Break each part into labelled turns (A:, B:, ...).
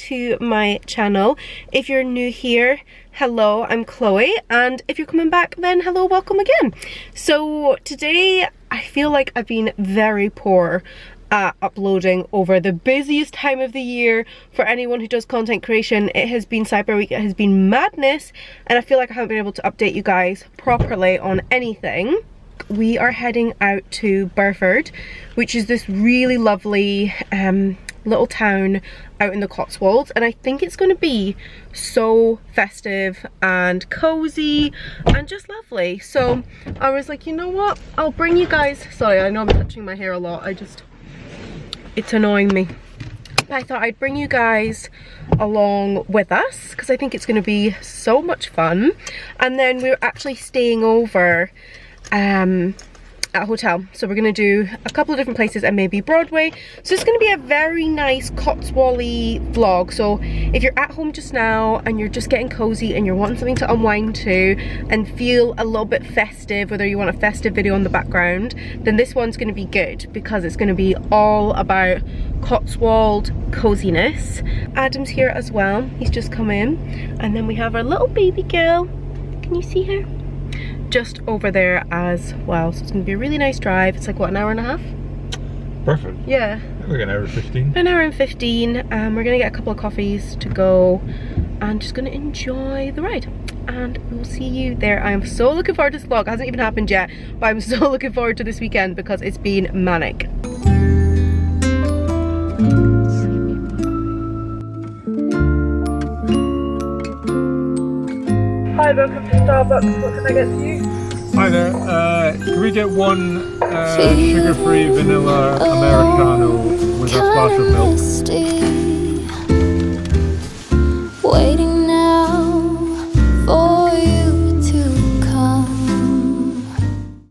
A: to my channel. If you're new here, hello, I'm Chloe, and if you're coming back, then hello, welcome again. So today I feel like I've been very poor at uploading over the busiest time of the year for anyone who does content creation. It has been Cyber Week, it has been madness, and I feel like I haven't been able to update you guys properly on anything. We are heading out to Burford, which is this really lovely little town out in the Cotswolds, and I think it's going to be so festive and cozy and just lovely. So I was like, you know what, I'll bring you guys, sorry, I know I'm touching my hair a lot, it's annoying me, but I thought I'd bring you guys along with us because I think it's going to be so much fun. And then we're actually staying over at a hotel, so we're going to do a couple of different places and maybe Broadway. So it's going to be a very nice Cotswoldy vlog. So if you're at home just now and you're just getting cozy and you're wanting something to unwind to and feel a little bit festive, whether you want a festive video on the background, then this one's going to be good because it's going to be all about Cotswold coziness. Adam's here as well, he's just come in, and then we have our little baby girl, can you see her? Just over there as well. So it's going to be a really nice drive. It's like, what, an hour and a half?
B: Perfect.
A: Yeah.
B: Like an hour and 15.
A: An hour and 15. We're going to get a couple of coffees to go and just going to enjoy the ride. And we'll see you there. I am so looking forward to this vlog. It hasn't even happened yet, but I'm so looking forward to this weekend because it's been manic. Hi, welcome to Starbucks. What can I get to you?
B: Hi there. Can we get one sugar-free vanilla Americano with a splash of milk?
C: Waiting now for you to come.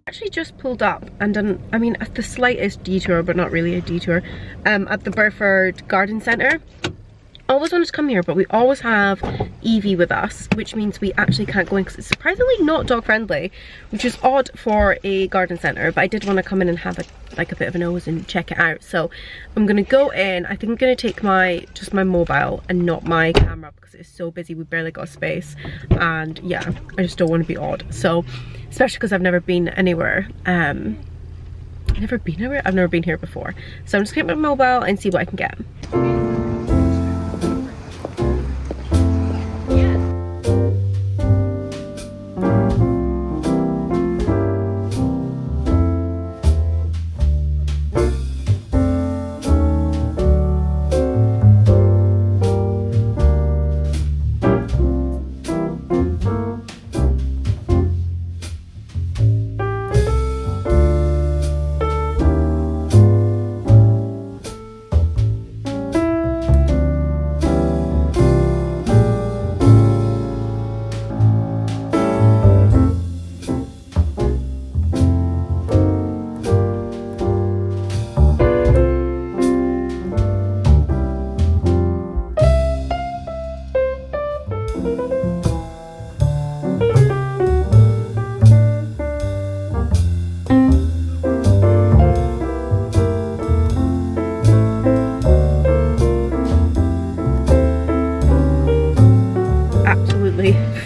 A: Actually just pulled up and done, I mean, at the slightest detour, but not really a detour, at the Burford Garden Centre. I always wanted to come here, but we always have Evie with us, which means we actually can't go in because it's surprisingly not dog friendly, which is odd for a garden centre, but I did want to come in and have a bit of a nose and check it out. So I'm gonna go in. I think I'm gonna take just my mobile and not my camera because it's so busy, we barely got space, and yeah, I just don't want to be odd. So especially because I've never been anywhere, I've never been here before, so I'm just gonna get my mobile and see what I can get.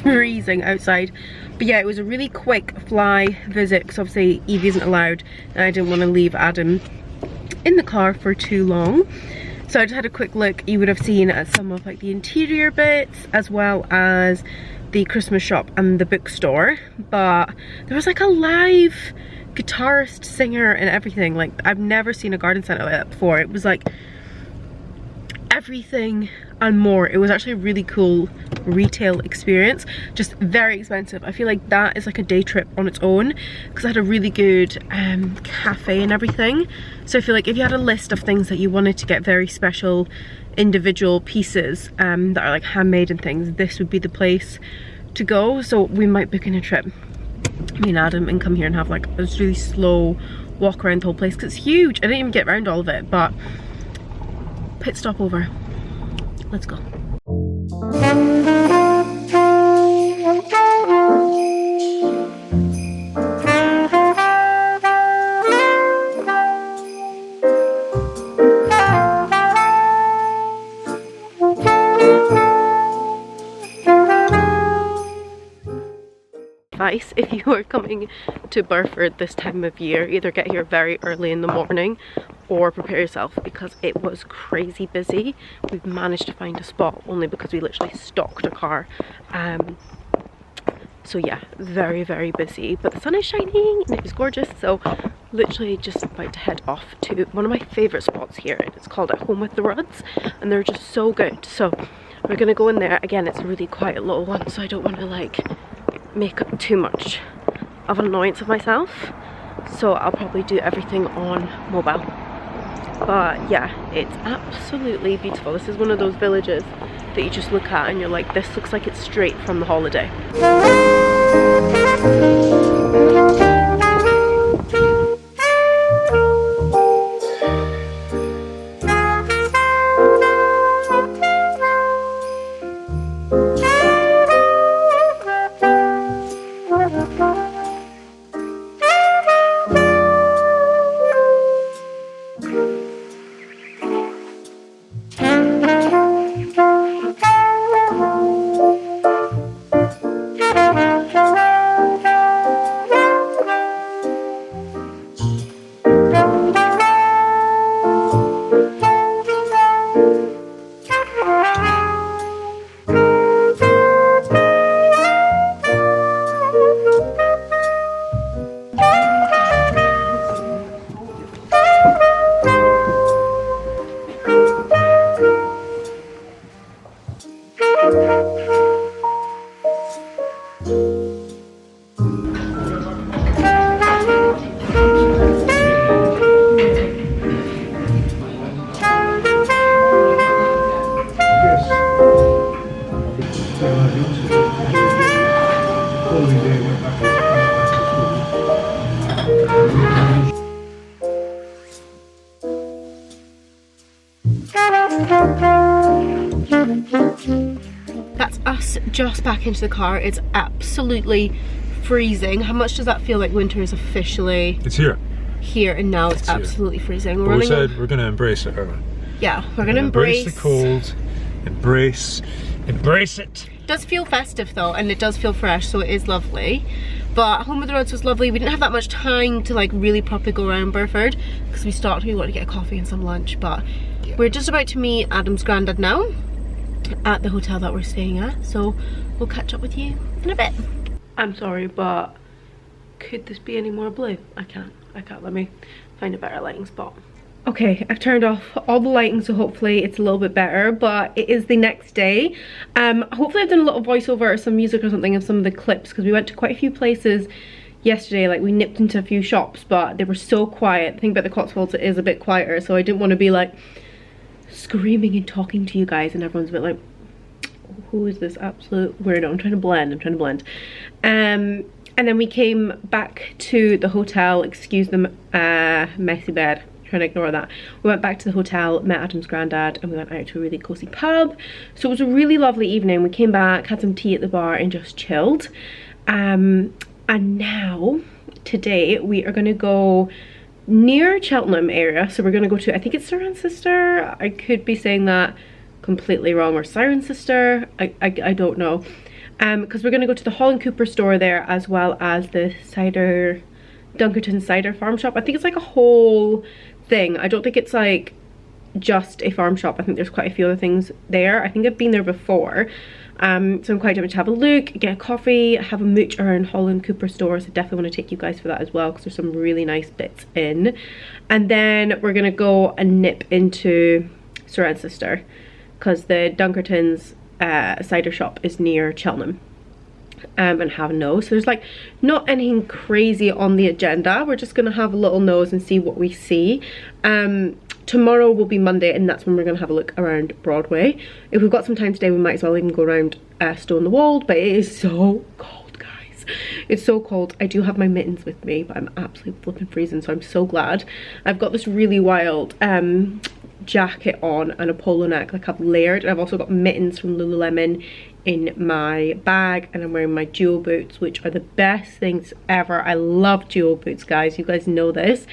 A: Freezing outside, but yeah, it was a really quick fly visit because obviously Evie isn't allowed and I didn't want to leave Adam in the car for too long, so I just had a quick look. You would have seen at some of like the interior bits as well as the Christmas shop and the bookstore, but there was like a live guitarist, singer and everything. Like, I've never seen a garden centre like that before. It was like everything and more. It was actually a really cool retail experience, just very expensive. I feel like that is like a day trip on its own because I had a really good cafe and everything. So I feel like if you had a list of things that you wanted to get very special individual pieces that are like handmade and things, this would be the place to go. So we might book in a trip, me and Adam, and come here and have like a really slow walk around the whole place because it's huge. I didn't even get around all of it, but pit stop over. Let's go. advice if you are coming to Burford this time of year. Either get here very early in the morning or prepare yourself, because it was crazy busy. We've managed to find a spot only because we literally stocked a car. So yeah, very, very busy, but the sun is shining and it was gorgeous. So literally just about to head off to one of my favorite spots here. It's called At Home with the Rudds, and they're just so good. So we're gonna go in there. Again, it's a really quiet little one, so I don't want to like make up too much of an annoyance of myself. So I'll probably do everything on mobile. But yeah, it's absolutely beautiful. This is one of those villages that you just look at and you're like, this looks like it's straight from the holiday. That's us just back into the car. It's absolutely freezing. How much does that feel like winter is officially
B: It's here.
A: here, and now it's absolutely freezing.
B: But we said we're gonna embrace it, Erwin.
A: Yeah, we're gonna embrace
B: the cold. Embrace it.
A: It does feel festive though, and it does feel fresh, so it is lovely. But Home with the Roads was lovely. We didn't have that much time to like really properly go around Burford because we stopped. We wanted to get a coffee and some lunch, but we're just about to meet Adam's granddad now at the hotel that we're staying at, so we'll catch up with you in a bit. I'm sorry, but could this be any more blue? I can't. Let me find a better lighting spot. Okay, I've turned off all the lighting, so hopefully it's a little bit better, but it is the next day. Hopefully I've done a little voiceover or some music or something of some of the clips, because we went to quite a few places yesterday. Like, we nipped into a few shops, but they were so quiet. The thing about the Cotswolds, it is a bit quieter, so I didn't want to be like screaming and talking to you guys and everyone's a bit like, who is this absolute weirdo? I'm trying to blend. And then we came back to the hotel. Excuse the messy bed, trying to ignore that. We went back to the hotel, met Adam's granddad, and we went out to a really cozy pub. So it was a really lovely evening. We came back, had some tea at the bar, and just chilled. And now today we are going to go near Cheltenham area. So we're going to go to, I think it's Cirencester. I could be saying that completely wrong, or Cirencester. I don't know. Because we're going to go to the Holland Cooper store there, as well as the Cider, Dunkerton Cider farm shop. I think it's like a whole thing. I don't think it's like just a farm shop. I think there's quite a few other things there. I think I've been there before. So I'm quite tempted to have a look, get a coffee, have a mooch around Holland Cooper store. So definitely want to take you guys for that as well, because there's some really nice bits in. And then we're going to go and nip into Cirencester, because the Dunkerton's cider shop is near Cheltenham, and have a nose. So there's like not anything crazy on the agenda. We're just gonna have a little nose and see what we see. Tomorrow will be Monday, and that's when we're gonna have a look around Broadway. If we've got some time today, we might as well even go around Stone the Wold, but it is so cold, guys. It's so cold. I do have my mittens with me, but I'm absolutely flipping freezing, so I'm so glad. I've got this really wild jacket on and a polo neck, like I've layered, and I've also got mittens from Lululemon in my bag, and I'm wearing my dual boots, which are the best things ever. I love dual boots, guys. You guys know this.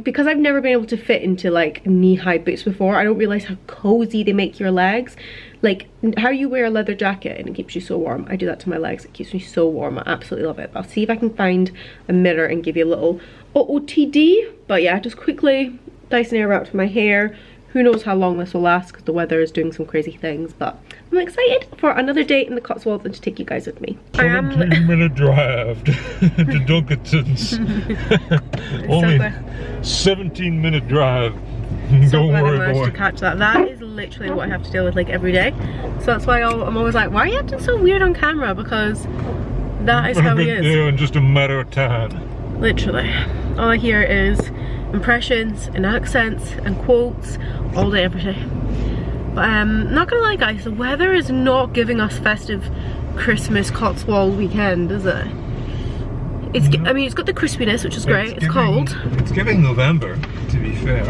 A: Because I've never been able to fit into like knee-high boots before, I don't realize how cozy they make your legs. like how you wear a leather jacket and it keeps you so warm. I do that to my legs. It keeps me so warm. I absolutely love it. But I'll see if I can find a mirror and give you a little OOTD. But yeah, just quickly Dyson Airwrap to my hair. Who knows how long this will last because the weather is doing some crazy things, but I'm excited for another day in the Cotswolds and to take you guys with me.
B: 17-minute drive to Dunkerton's. Only 17-minute drive. Don't worry,
A: I managed
B: boy.
A: to catch that. That is literally what I have to deal with like every day. So that's why I'm always like, why are you acting so weird on camera? Because that is how he is.
B: There in just a matter of time.
A: Literally. All I hear is impressions and accents and quotes all day, every day. But not gonna lie guys, the weather is not giving us festive Christmas Cotswold weekend, is it? It's, I mean, it's got the crispiness, which is great. It's cold.
B: It's giving November, to be fair.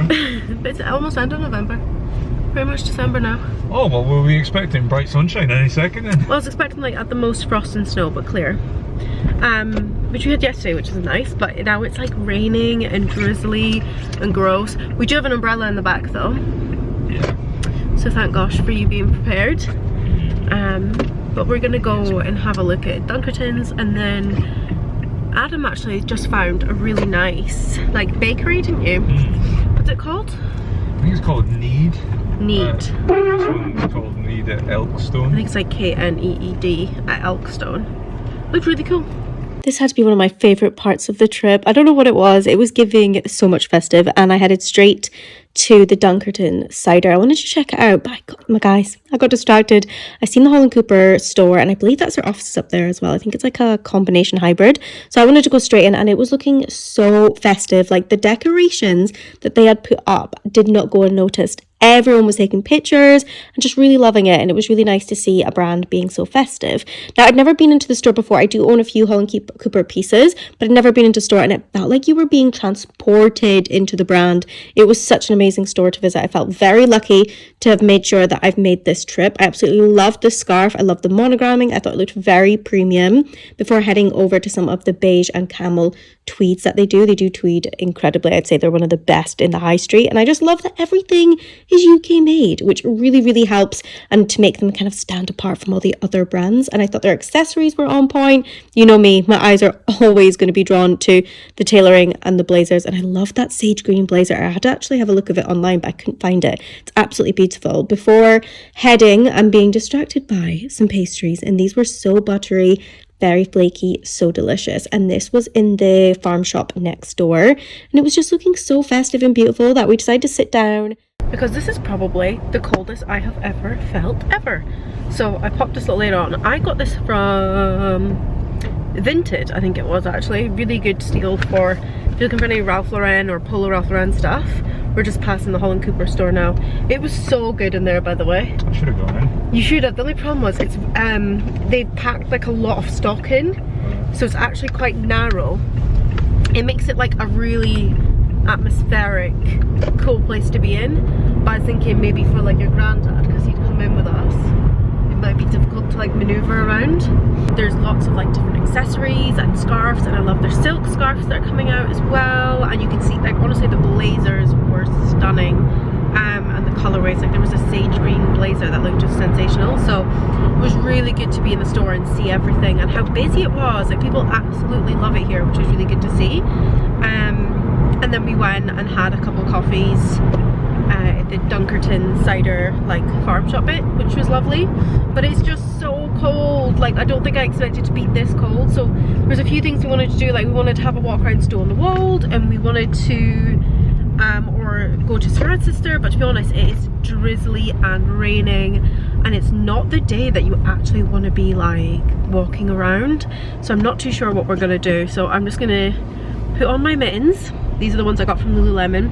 A: But it's almost end of November. Pretty much December now.
B: Oh, well, we'll be expecting bright sunshine any second then.
A: Well, I was expecting like at the most frost and snow, but clear. Which we had yesterday, which is nice, but now it's like raining and drizzly and gross. We do have an umbrella in the back though. Yeah. So thank gosh for you being prepared. But we're gonna go and have a look at Dunkerton's, and then Adam actually just found a really nice like bakery, didn't you? What's it called?
B: I think it's called Need.
A: Need.
B: This one's called Need at Elkstone.
A: I think it's like K-N-E-E-D at Elkstone. Looked really cool. This had to be one of my favourite parts of the trip. I don't know what it was. It was giving so much festive, and I headed straight to the Dunkerton Cider. I wanted to check it out, but I got distracted. I seen the Holland Cooper store, and I believe that's their offices up there as well. I think it's like a combination hybrid. So I wanted to go straight in, and it was looking so festive. Like the decorations that they had put up did not go unnoticed. Everyone was taking pictures and just really loving it, and it was really nice to see a brand being so festive. Now, I'd never been into the store before. I do own a few Holland Cooper pieces, but I'd never been into the store, and it felt like you were being transported into the brand. It was such an amazing store to visit. I felt very lucky to have made sure that I've made this trip. I absolutely loved the scarf. I loved the monogramming. I thought it looked very premium before heading over to some of the beige and camel tweeds that they do. They do tweed incredibly. I'd say they're one of the best in the high street, and I just love that everything is UK made, which really, really helps and to make them kind of stand apart from all the other brands. And I thought their accessories were on point. You know me, my eyes are always going to be drawn to the tailoring and the blazers, and I love that sage green blazer. I had to actually have a look of it online, but I couldn't find it. It's absolutely beautiful. Before heading, I'm being distracted by some pastries, and these were so buttery, very flaky, so delicious. And this was in the farm shop next door, and it was just looking so festive and beautiful that we decided to sit down, because this is probably the coldest I have ever felt ever. So I popped this little later on. I got this from Vinted, I think it was actually. Really good steal for if you're looking for any Ralph Lauren or Polo Ralph Lauren stuff. We're just passing the Holland Cooper store now. It was so good in there, by the way.
B: I should have gone in.
A: You should have. The only problem was it's they packed like a lot of stock in, so it's actually quite narrow. It makes it like a really atmospheric, cool place to be in. But I was thinking maybe for like your granddad, because he'd come in with us, it might be difficult to like maneuver around. There's lots of like different accessories and scarves, and I love their silk scarves that are coming out as well. And you can see, like, honestly, the blazers were stunning, and the colorways. Like there was a sage green blazer that looked just sensational. So it was really good to be in the store and see everything, and how busy it was. Like people absolutely love it here, which was really good to see. And then we went and had a couple coffees at the Dunkerton Cider like farm shop bit, which was lovely. But it's just so cold. Like I don't think I expected to be this cold. So there's a few things we wanted to do. Like we wanted to have a walk around Stow on the Wold, and we wanted to or go to Sir and Sister, but to be honest, it is drizzly and raining, and it's not the day that you actually want to be like walking around. So I'm not too sure what we're gonna do. So I'm just gonna put on my mittens. These are the ones I got from Lululemon,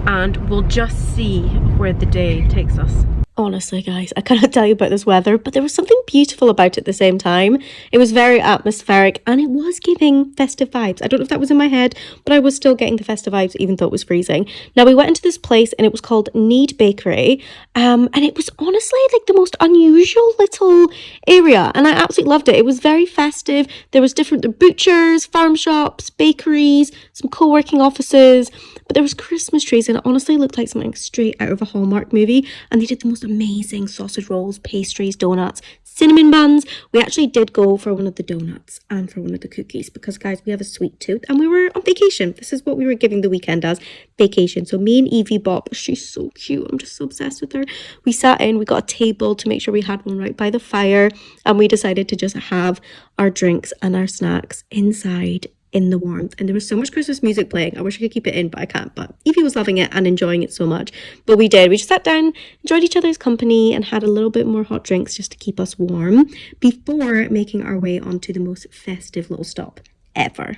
A: and we'll just see where the day takes us. Honestly guys, I cannot tell you about this weather, but there was something beautiful about it at the same time. It was very atmospheric, and it was giving festive vibes. I don't know if that was in my head, but I was still getting the festive vibes even though it was freezing. Now we went into this place, and it was called Need Bakery, and it was honestly like the most unusual little area, and I absolutely loved it. It was very festive. There was different butchers, farm shops, bakeries, some co-working offices, but there was Christmas trees and it honestly looked like something straight out of a Hallmark movie. And they did the most amazing sausage rolls, pastries, donuts, cinnamon buns. We actually did go for one of the donuts and for one of the cookies because, guys, we have a sweet tooth and we were on vacation. This is what we were giving the weekend as vacation. So me and Evie bought, she's so cute, I'm just so obsessed with her. We sat in, we got a table to make sure we had one right by the fire, and we decided to just have our drinks and our snacks inside in the warmth. And there was so much Christmas music playing. I wish I could keep it in, but I can't. But Evie was loving it and enjoying it so much. But we did. We just sat down, enjoyed each other's company, and had a little bit more hot drinks just to keep us warm before making our way onto the most festive little stop ever.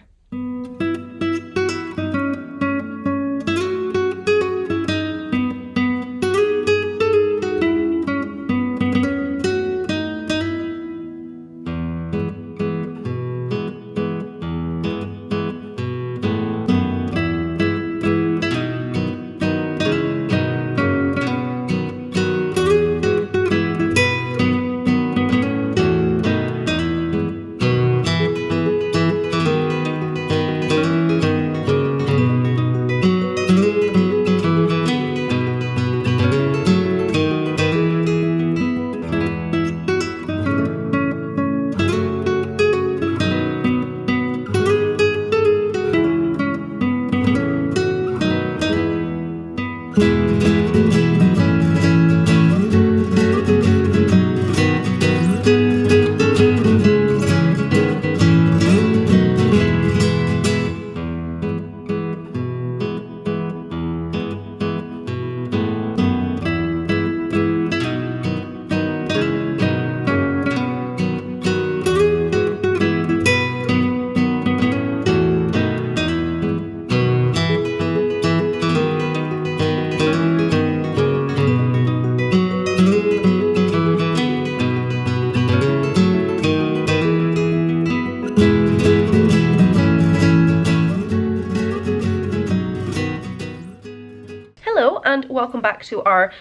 A: And welcome back to our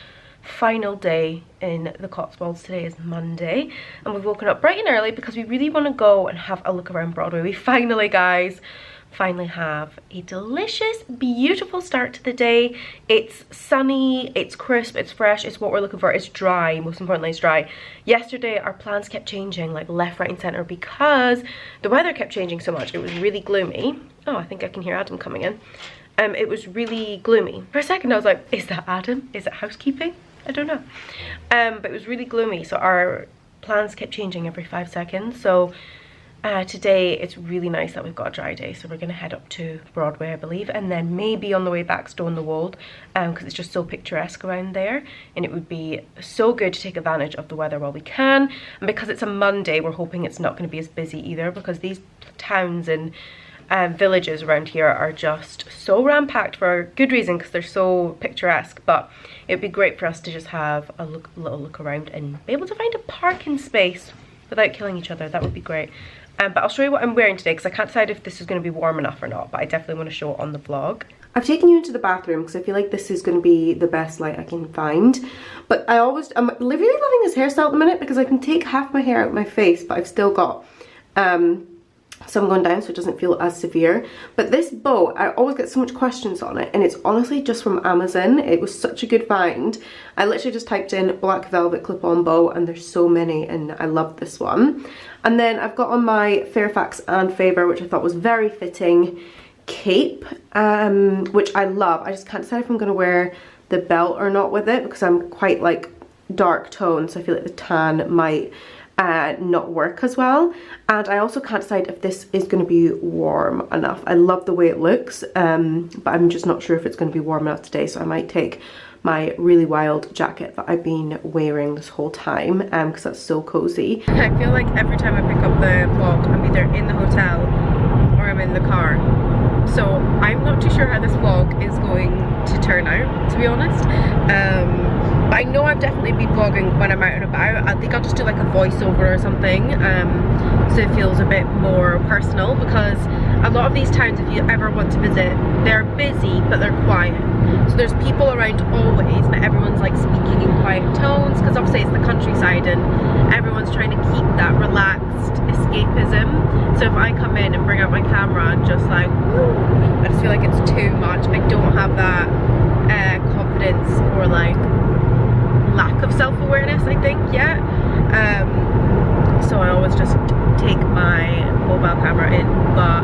A: final day in the Cotswolds. Today is Monday and we've woken up bright and early because we really want to go and have a look around Broadway. We finally, guys, have a delicious, beautiful start to the day. It's sunny, it's crisp, it's fresh, it's what we're looking for. It's dry, most importantly it's dry. Yesterday our plans kept changing like left, right and centre because the weather kept changing so much. It was really gloomy. Oh, I think I can hear Adam coming in. It was really gloomy. For a second I was like, is that Adam? Is it housekeeping? I don't know. But it was really gloomy, so our plans kept changing every 5 seconds. So today it's really nice that we've got a dry day, so we're going to head up to Broadway, I believe, and then maybe on the way back Stone the Wold, because it's just so picturesque around there, and it would be so good to take advantage of the weather while we can. And because it's a Monday, we're hoping it's not going to be as busy either, because these towns and villages around here are just so ram-packed for good reason, because they're so picturesque. But it'd be great for us to just have a little look around and be able to find a parking space without killing each other. That would be great. But I'll show you what I'm wearing today because I can't decide if this is going to be warm enough or not, but I definitely want to show it on the vlog. I've taken you into the bathroom because I feel like this is going to be the best light I can find. But I'm really loving this hairstyle at the minute because I can take half my hair out my face, but I've still got some going down so it doesn't feel as severe. But this bow, I always get so much questions on it, and it's honestly just from Amazon. It was such a good find. I literally just typed in black velvet clip-on bow and there's so many, and I love this one. And then I've got on my Fairfax and Faber, which I thought was very fitting, cape, which I love. I just can't decide if I'm going to wear the belt or not with it because I'm quite like dark tone, so I feel like the tan might not work as well. And I also can't decide if this is going to be warm enough. I love the way it looks, but I'm just not sure if it's going to be warm enough today, so I might take my really wild jacket that I've been wearing this whole time because that's so cozy. I feel like every time I pick up the vlog, I'm either in the hotel or I'm in the car, so I'm not too sure how this vlog is going to turn out, to be honest. But I know I've definitely been vlogging when I'm out and about. I think I'll just do like a voiceover or something. so it feels a bit more personal, because a lot of these towns, if you ever want to visit, they're busy but they're quiet. So there's people around always, but everyone's like speaking in quiet tones, because obviously it's the countryside and everyone's trying to keep that relaxed escapism. So if I come in and bring out my camera and just like, woo, I just feel like it's too much. I don't have that confidence or like lack of self-awareness, I think, yet. So I always just take my mobile camera in. But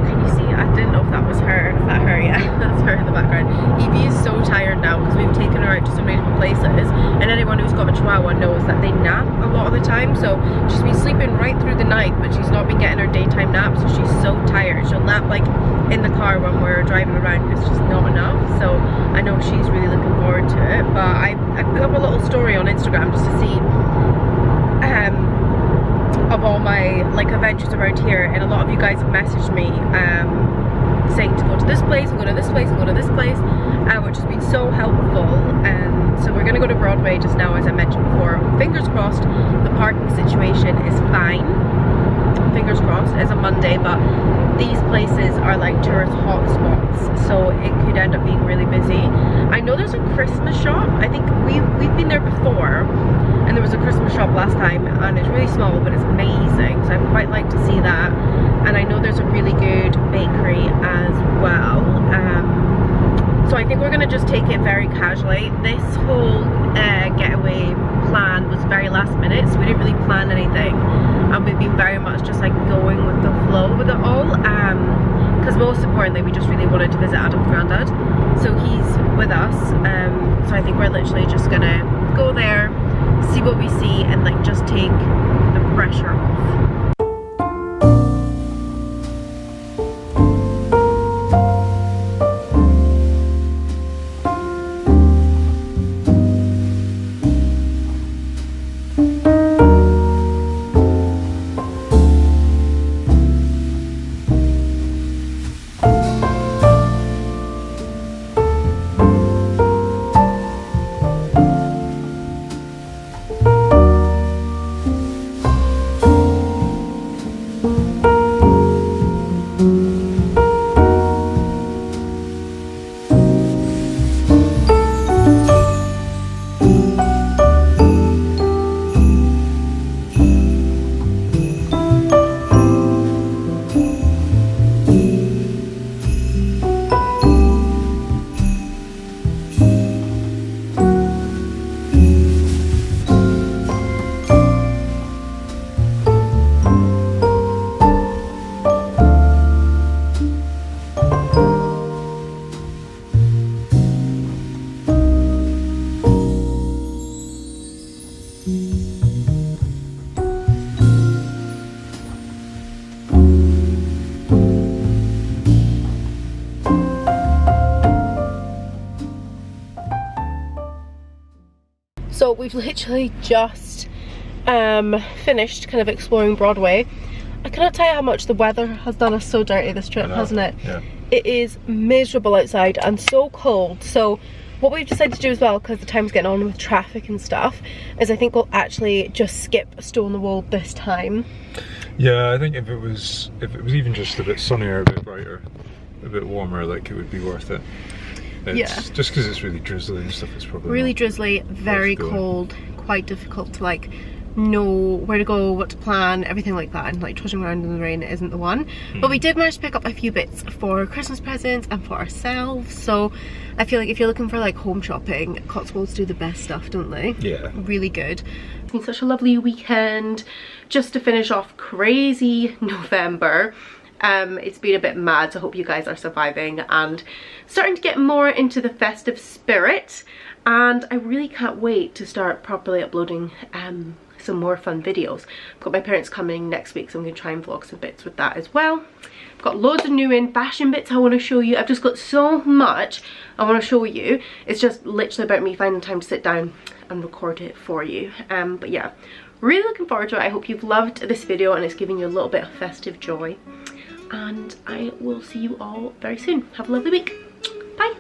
A: can you see, I didn't know if that was her. Is that her? Yeah, that's her in the background. Evie is so tired now because we've taken her out to so many different places, and anyone who's got a chihuahua knows that they nap a lot of the time. So she's been sleeping right through the night, but she's not been getting her daytime nap, so she's so tired. She'll nap like in the car when we're driving around. It's just not enough. So I know she's really looking forward to it. But I put up a little story on Instagram just to see of all my like adventures around here, and a lot of you guys have messaged me saying to go to this place and go to this place and go to this place, which has been so helpful. So we're gonna go to Broadway just now, as I mentioned before. Fingers crossed the parking situation is fine. Fingers crossed. It's a Monday, but these places are like tourist hotspots, so it could end up being really busy. I know there's a Christmas shop. I think we've been there before, and there was a Christmas shop last time, and it's really small but it's amazing, so I'd quite like to see that. And I know there's a really good bakery as well. So I think we're gonna just take it very casually. This whole getaway plan was very last minute, so we didn't really plan anything, and we've been very much just like going with the flow with it all, because most importantly we just really wanted to visit Adam's granddad, so he's with us. So I think we're literally just gonna go there, see what we see, and like just take the pressure off. So we've literally just finished kind of exploring Broadway. I cannot tell you how much the weather has done us so dirty this trip, hasn't it?
B: Yeah.
A: It is miserable outside and so cold. So what we've decided to do as well, because the time's getting on with traffic and stuff, is I think we'll actually just skip Stone in the Wold this time.
B: Yeah, I think if it was even just a bit sunnier, a bit brighter, a bit warmer, like it would be worth it. It's,
A: yeah.
B: Just because it's really drizzly and stuff, it's probably
A: really drizzly, very cold, quite difficult to like know where to go, what to plan, everything like that, and like trudging around in the rain isn't the one. But we did manage to pick up a few bits for Christmas presents and for ourselves, so I feel like if you're looking for like home shopping, Cotswolds do the best stuff, don't they? Yeah. Really good. It's been such a lovely weekend. Just to finish off crazy November. It's been a bit mad, so I hope you guys are surviving and starting to get more into the festive spirit, and I really can't wait to start properly uploading some more fun videos. I've got my parents coming next week, so I'm going to try and vlog some bits with that as well. I've got loads of new in fashion bits I want to show you. I've just got so much I want to show you. It's just literally about me finding time to sit down and record it for you. But yeah, really looking forward to it. I hope you've loved this video and it's giving you a little bit of festive joy. And I will see you all very soon. Have a lovely week. Bye.